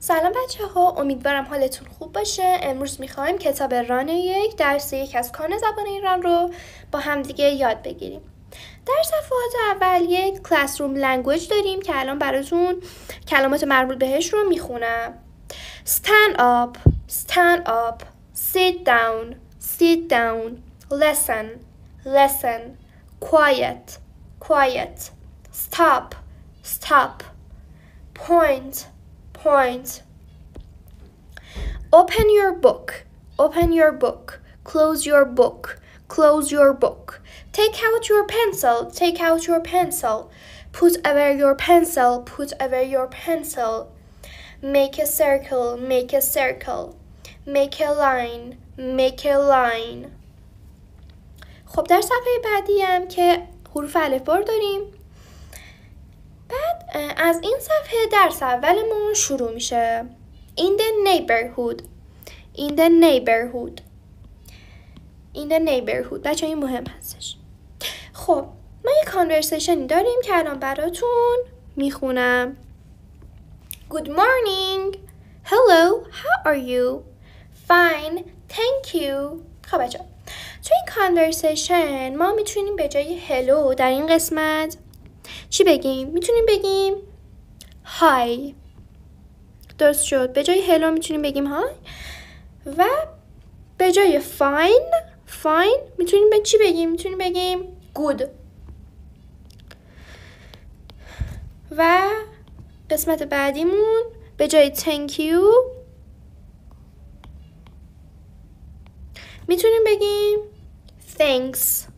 سلام بچه ها، امیدوارم حالتون خوب باشه. امروز میخوایم کتاب ران 1 درس 1 از کان زبان ایران رو با همدیگه یاد بگیریم. در صفحات اول یک کلاسروم لنگویج داریم که الان براتون کلمات مربوط بهش رو میخونم. Stand up, stand up, sit down, sit down, listen, listen, quiet, quiet, stop, stop, point, point. Open your book, open your book, close your book, close your book. Take out your pencil, take out your pencil. Put away your pencil, put away your pencil. Make a circle, make a circle. Make a line, make a line. خب در صفحه بعدی هم که حروف الفبا داریم. بعد از این صفحه درس اولمون شروع میشه. In the neighborhood, in the neighborhood, in the neighborhood. بچه این مهم هستش. خب ما یک کانورسیشنی داریم که الان براتون میخونم. Good morning. Hello, how are you? Fine, thank you. خب بچه توی این کانورسیشن ما میتونیم به جای hello در این قسمت چی بگیم؟ میتونیم بگیم hi. درست شد. به جای hello میتونیم بگیم hi. و به جای fine میتونیم به چی بگیم؟ میتونیم بگیم good. و قسمت بعدیمون به جای thank you میتونیم بگیم thanks.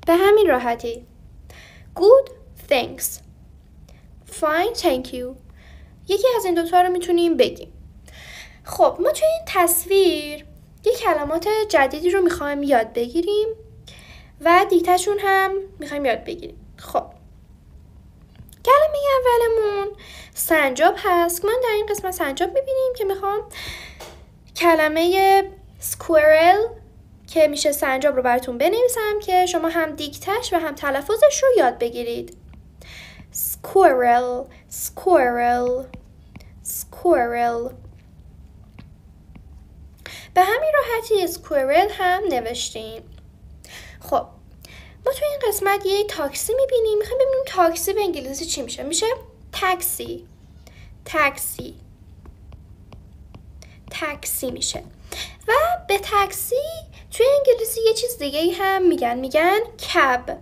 به همین راحتی. good, thanks. fine, thank you. یکی از این دوتا رو میتونیم بگیم. خب ما توی این تصویر یک کلمات جدیدی رو میخوایم یاد بگیریم و دیکته‌شون هم میخوایم یاد بگیریم. خب کلمه اولمون سنجاب هست. من در این قسمت سنجاب میبینیم که میخوام کلمه squirrel که میشه سنجاب رو براتون بنویسم که شما هم دیکته‌اش و هم تلفظش رو یاد بگیرید. squirrel, squirrel, squirrel. به همین راحتی squirrel هم نوشتیم. خب ما توی این قسمت یه تاکسی میبینیم. میخوایم ببینیم تاکسی به انگلیسی چی میشه. میشه تاکسی، تاکسی، تاکسی میشه. و به تاکسی توی انگلیسی یه چیز دیگه هم میگن کب،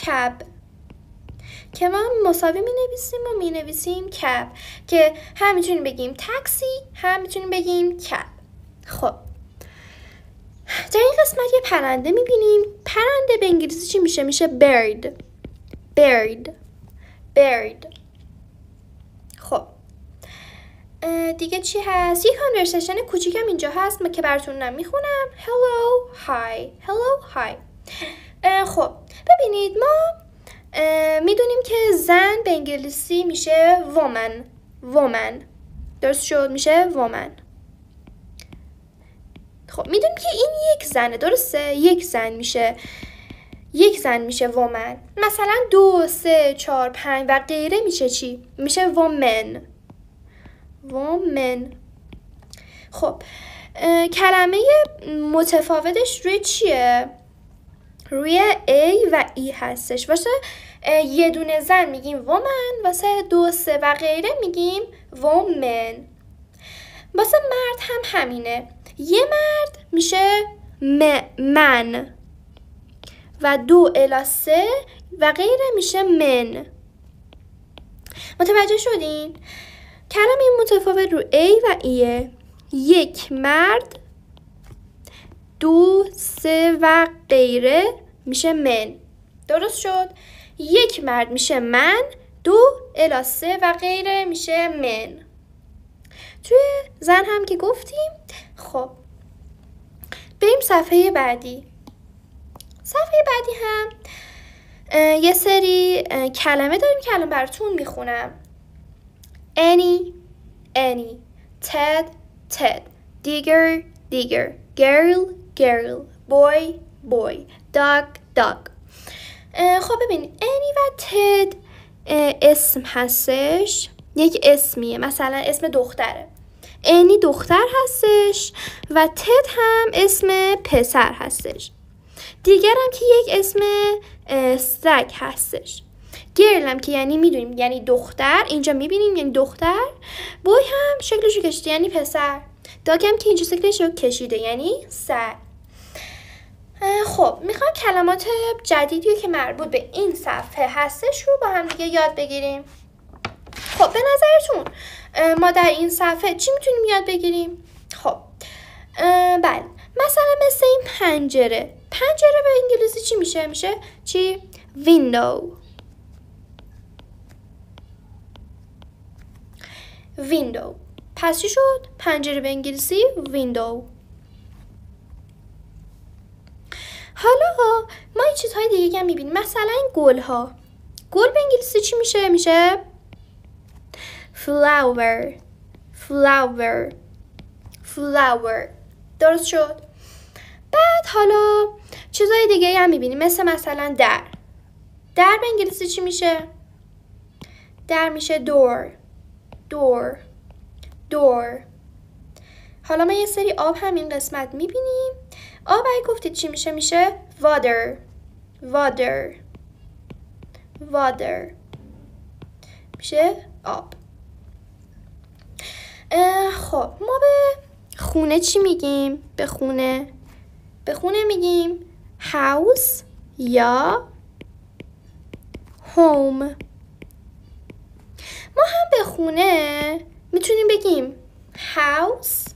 کب که ما مساوی می نویسیم کب که هم میتونیم بگیم تاکسی هم میتونیم بگیم کب. خب در این قسمت یه پرنده میبینیم. پرنده به انگلیسی چی میشه؟ میشه bird، bird، bird. خب دیگه چی هست؟ یه کانورسیشن کوچیکم اینجا هست که براتون میخونم. hello, hi, hello, hi. خب ببینید ما میدونیم که زن به انگلیسی میشه woman، woman. درست شد؟ میشه woman. خب میدونیم که این یک زنه. درسته؟ یک زن میشه woman. مثلا 2 3 4 5 و غیره میشه چی؟ میشه woman، woman. خب کلمه متفاوتش روی چیه؟ روی A و E هستش. واسه یه دونه زن میگیم woman، واسه 2 3 و غیره میگیم woman. واسه مرد هم همینه. یه مرد میشه من و 2 الی 3 و غیره میشه من. متوجه شدین؟ کلمه متفاوت رو A و E. یک مرد، 2 3 و غیره میشه من. درست شد؟ یک مرد میشه من، 2 الی 3 و غیره میشه من. توی زن هم که گفتیم. خب بریم صفحه بعدی. صفحه بعدی هم یه سری کلمه داریم که الان براتون میخونم. Annie, Annie, Ted, Ted, digger, digger, girl, girl, boy, boy, dog, dog. خب ببینید Annie و Ted اسم هستش یک اسمیه، مثلا اسم دختره. انی دختر هستش و تد هم اسم پسر هستش. دیگرم که یک اسم سگ هستش. گرل هم که یعنی میدونیم یعنی دختر، اینجا میبینیم یعنی دختر. بوی هم شکلشو کشیده یعنی پسر. داگ هم که اینجا شکلشو کشیده یعنی سگ. خب میخوام کلمات جدیدی که مربوط به این صفحه هستش رو با هم دیگه یاد بگیریم. خب به نظرتون ما در این صفحه چی میتونیم یاد بگیریم؟ خب بله، مثلا مثل این پنجره به انگلیسی چی میشه؟ میشه چی؟ ویندو. پس چی شد؟ پنجره به انگلیسی ویندو. حالا ما این چیزهای دیگه هم میبینیم، مثلا این گل به انگلیسی چی میشه؟ میشه flower. درست شد؟ بعد حالا چیزهای دیگه هم میبینیم، مثلا در به انگلیسی چی میشه؟ در میشه door. حالا ما یه سری آب هم این قسمت میبینیم. آب اگه گفتید چی میشه؟ میشه water. میشه آب. خب ما به خونه چی میگیم؟ به خونه میگیم house یا home. ما هم به خونه میتونیم بگیم house،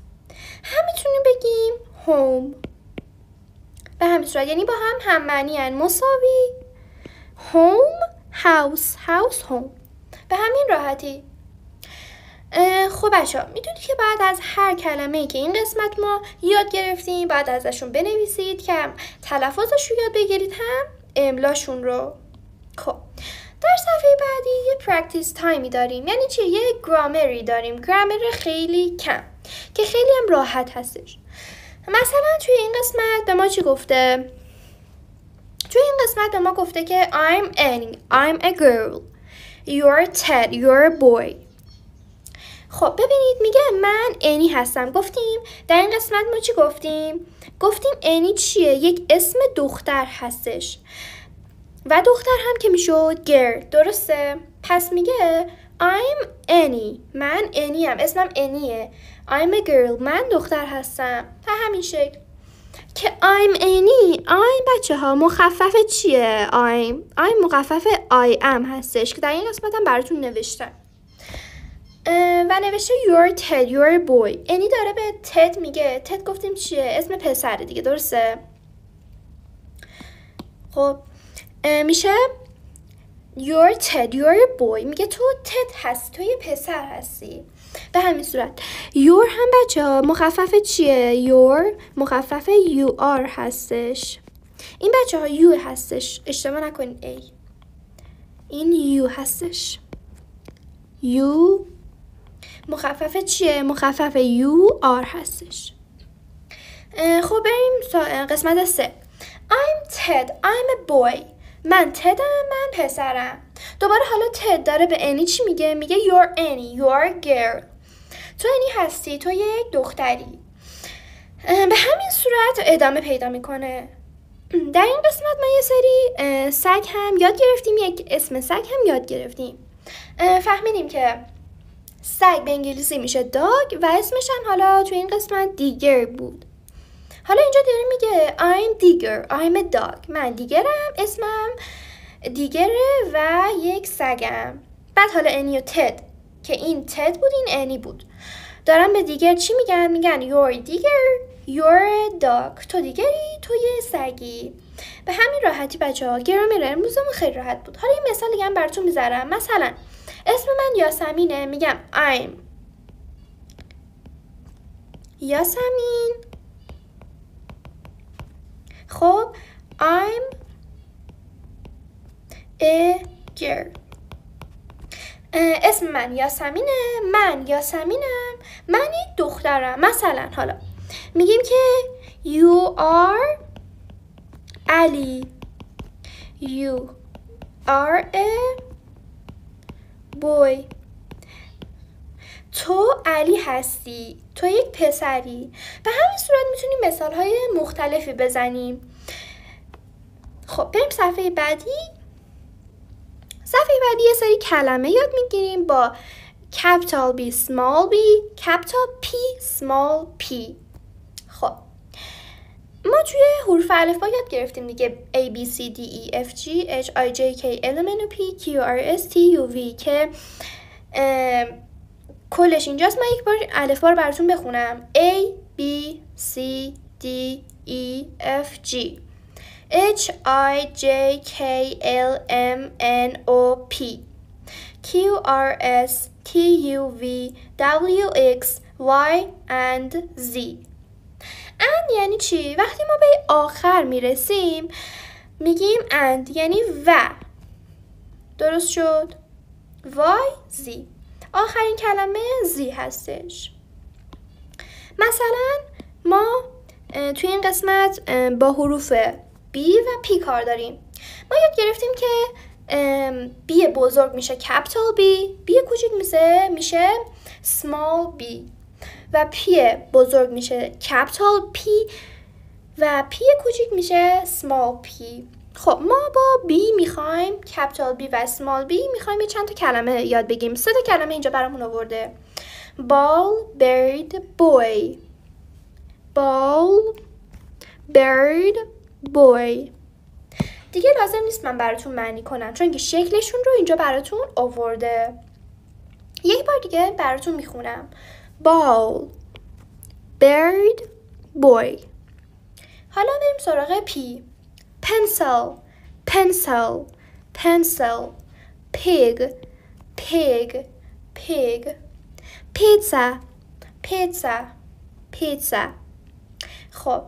هم میتونیم بگیم home. به همین صورت، یعنی با هم معنی هن، مساوی. home house home، به همین راحتی. خب بچه ها میدونید که بعد از هر کلمه‌ای که این قسمت ما یاد گرفتیم بعد ازشون بنویسید که هم تلفظش رو یاد بگیرید هم املاشون رو. خب در صفحه بعدی یه پرکتیس تایمی داریم. یعنی چی؟ یه گرامری داریم، گرامر خیلی کم که خیلی هم راحت هستش. مثلا توی این قسمت به ما چی گفته؟ توی این قسمت به ما گفته که I'm Annie, I'm a girl, you're Ted, you're a boy. خب ببینید میگه من انی هستم. گفتیم در این قسمت ما چی گفتیم؟ گفتیم انی چیه؟ یک اسم دختر هستش و دختر هم که میشد girl. درسته؟ پس میگه I'm Annie، من انی هم، اسمم انیه. I'm a girl، من دختر هستم. به همین شکل که I'm Annie، I'm بچه ها مخفف چیه؟ I'm مخفف I am هستش که در این قسمت هم براتون نوشتم و نوشته you're Ted, you're a boy. انی داره به تد میگه. تد گفتیم چیه؟ اسم پسره دیگه. درسته؟ خب میشه you're Ted, you're a boy. میگه تو تد هستی، تو یه پسر هستی. به همین صورت your هم بچه ها مخفف چیه؟ your مخفف you are هستش. این بچه ها you هستش، اشتباه نکنید. این you هستش. you مخفف چیه؟ مخفف you are هستش. خب بریم قسمت 3. I'm Ted, I'm a boy. من تدم، من پسرم. دوباره حالا تد داره به انی چی میگه؟ میگه you're Annie, you're a girl. تو انی هستی، تو یک دختری. به همین صورت ادامه پیدا میکنه. در این قسمت ما یه سری سگ هم یاد گرفتیم، یک اسم سگ هم یاد گرفتیم. فهمیدیم که سگ به انگلیسی میشه داگ و اسمش هم حالا تو این قسمت دیگر بود. حالا اینجا داره میگه I'm دیگر، I'm a dog. من دیگرم، اسمم دیگره و یک سگم. بعد حالا انی و تد که این تد بود این انی بود. دارن به دیگر چی میگن؟ میگن you're دیگر، you're a dog. تو دیگری، تو یه سگی. به همین راحتی بچه ها گرامر امروزمون خیلی راحت بود. حالا یه مثال دیگه هم براتون میذارم. مثلا اسم من یاسمینه، میگم I'm یاسمین. خب I'm a girl. اسم من یاسمینه، من یاسمینم، من یک دخترم. مثلا حالا میگیم که you are Ali, you are a boy. تو علی هستی، تو یک پسری. به همین صورت میتونیم مثالهای مختلفی بزنیم. خب بریم صفحه بعدی. صفحه بعدی یه سری کلمه یاد میگیریم با capital B small b capital P small p. خب ما توی حروف الفبا یاد گرفتیم دیگه A B C D E F G H I J K L M N O P Q R S T U V که کلش اینجاست. من یک بار الفبا رو براتون بخونم. A B C D E F G H I J K L M N O P Q R S T U V W X Y and Z. and یعنی چی؟ وقتی ما به آخر میرسیم میگیم and یعنی و. درست شد؟ Y Z. آخرین کلمه Z هستش. مثلا ما توی این قسمت با حروف B و P کار داریم. ما یاد گرفتیم که B بزرگ میشه capital B، B کوچیک میشه small b و P بزرگ میشه capital P و P کوچیک میشه small p. خب ما با B میخوایم capital B و small b میخوایم یه چند تا کلمه یاد بگیم. 3 تا کلمه اینجا برامون آورده. ball bird boy. ball bird boy. دیگه لازم نیست من براتون معنی کنم چون که شکلشون رو اینجا براتون آورده. یک بار دیگه براتون میخونم. ball bird boy. حالا بریم سراغ P. pencil pencil pencil pig pig pig pizza pizza pizza. خب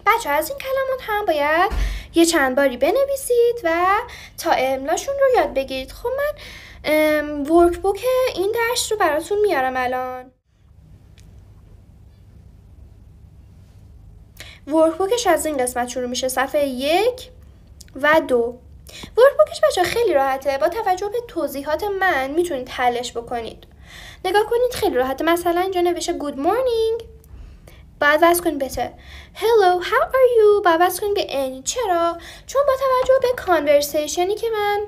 بچه از این کلمات هم باید یه چند باری بنویسید و تا املاشون رو یاد بگیرید. خب من ورکبوک این درس رو براتون میارم الان. ورکبوکش از این قسمت شروع میشه، صفحه 1 و 2. ورکبوکش بچه خیلی راحته، با توجه به توضیحات من میتونید حلش بکنید. نگاه کنید خیلی راحته. مثلا اینجا نوشته good morning، بعد وصل کنید به hello how are you، بعد وصل کنید به any. چرا؟ چون با توجه به کانورسیشنی که من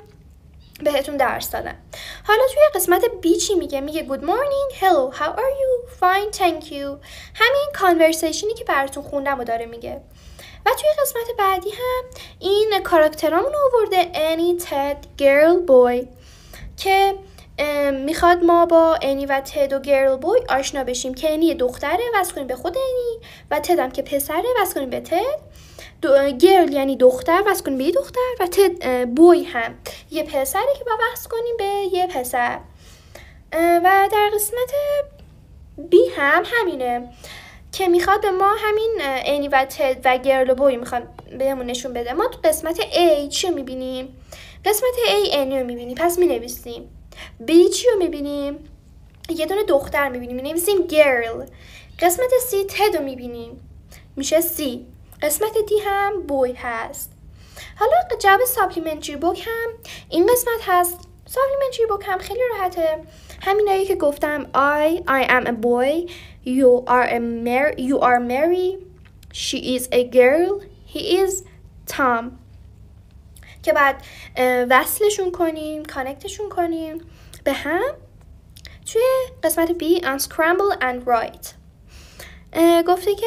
بهتون درس دادم. حالا توی قسمت B چی میگه؟ میگه good morning hello how are you fine thank you. همین کانورسیشنی که براتون خوندم رو داره میگه. و توی قسمت بعدی هم این کاراکترامون آورده any Ted girl boy که میخواد ما با انی و تد و گرل بوی آشنا بشیم که انی دختره وصل کنیم به خود انی و تد هم که پسره وصل کنیم به تد. گرل یعنی دختر وصل کنیم به یه دختر و تد بوی هم یه پسره که با وصل کنیم به یه پسر. و در قسمت بی هم همینه که میخواد به ما همین انی و تد و گرل و بوی میخواد بهمون نشون بده. ما تو قسمت A چی میبینیم؟ قسمت A انی رو میبینیم، پس مینویسیم. B چی رو میبینیم؟ یه دونه دختر میبینیم، مینویسیم girl. قسمت C تد رو میبینیم، میشه C. قسمت D هم بوی هست. حالا جواب ساپلیمنتری بوک هم این قسمت هست. ساپلیمنتری بوک هم خیلی راحته، همینایی که گفتم. I am a boy, you are Mary, she is a girl, he is Tom که بعد وصلشون کنیم، کانکتشون کنیم به هم. توی قسمت B unscramble and write گفته که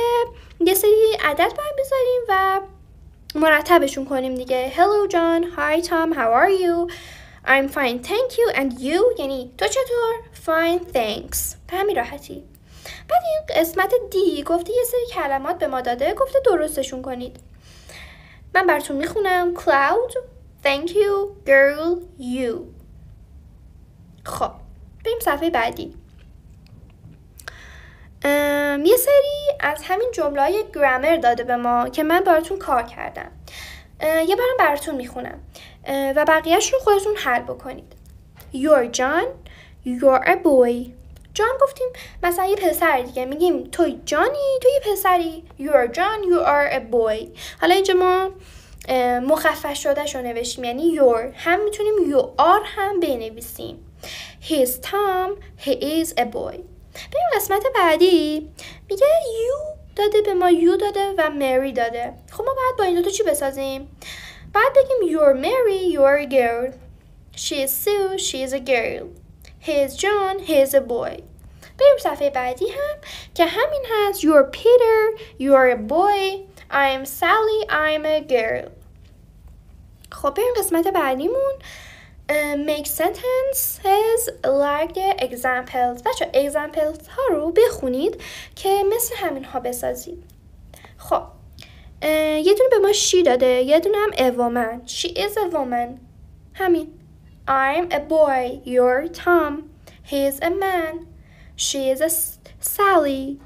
یه سری عدد باید بذاریم و مرتبشون کنیم دیگه. hello John, hi Tom, how are you, I'm fine thank you and you یعنی تو چطور؟ fine thanks. به همین راحتی. بعد این قسمت D گفته یه سری کلمات به ما داده، گفته درستشون کنید. من براتون میخونم. cloud thank you girl you. خب بریم صفحه بعدی. یه سری از همین جمله‌های گرامر داده به ما که من براتون کار کردم. یه بارم براتون میخونم و بقیه‌اش رو خودتون حل بکنید. You're John, you're a boy. جان گفتیم مثلا یه پسر دیگه، میگیم توی جانی، توی پسری. You're John, you are a boy. حالا اینجا ما مخفف شده شو نوشتیم، یعنی your هم میتونیم you are هم بنویسیم. He's Tom. He is a boy. بریم قسمت بعدی. میگه you داده به ما، you داده و Mary داده. خب ما باید با این دوتا چی بسازیم؟ باید بگیم you're Mary, you're a girl. She is Sue, she is a girl. He is John, he is a boy. بریم صفحه بعدی هم که همین هست. You're Peter, you're a boy. I'm Sally, I'm a girl. خب بریم قسمت بعدیمون. Make sentences like the examples. بچه examples ها رو بخونید که مثل همین ها بسازید. خب یه دونه به ما she داده، یه دونه هم a woman. She is a woman. همین. I'm a boy, you're Tom. He is a man. She is a Sally.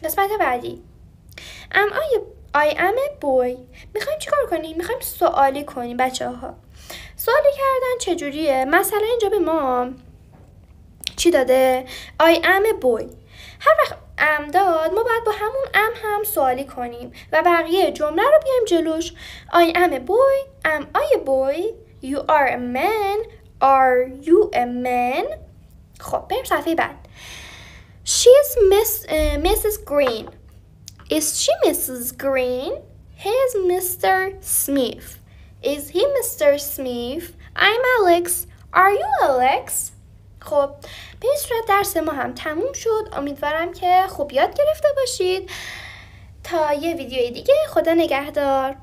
قسمت بعدی. I am a boy. میخوایم چیکار کنیم؟ میخوایم سوالی کنیم بچه ها. سوالی کردن چجوریه؟ مثلا اینجا به ما چی داده؟ I am a boy. هر وقت am داد ما باید با همون am هم سوالی کنیم و بقیه جمله رو بیایم جلوش. I am a boy. Am I a boy? You are a man. Are you a man? خب بریم صفحه بعد. She's Mrs. Green. Is she Mrs. Green? He is Mr. Smith. Is he Mr. Smith? I'm Alex. Are you Alex? خب به این صورت درس ما هم تموم شد. امیدوارم که خوب یاد گرفته باشید. تا یه ویدیوی دیگه، خدا نگهدار.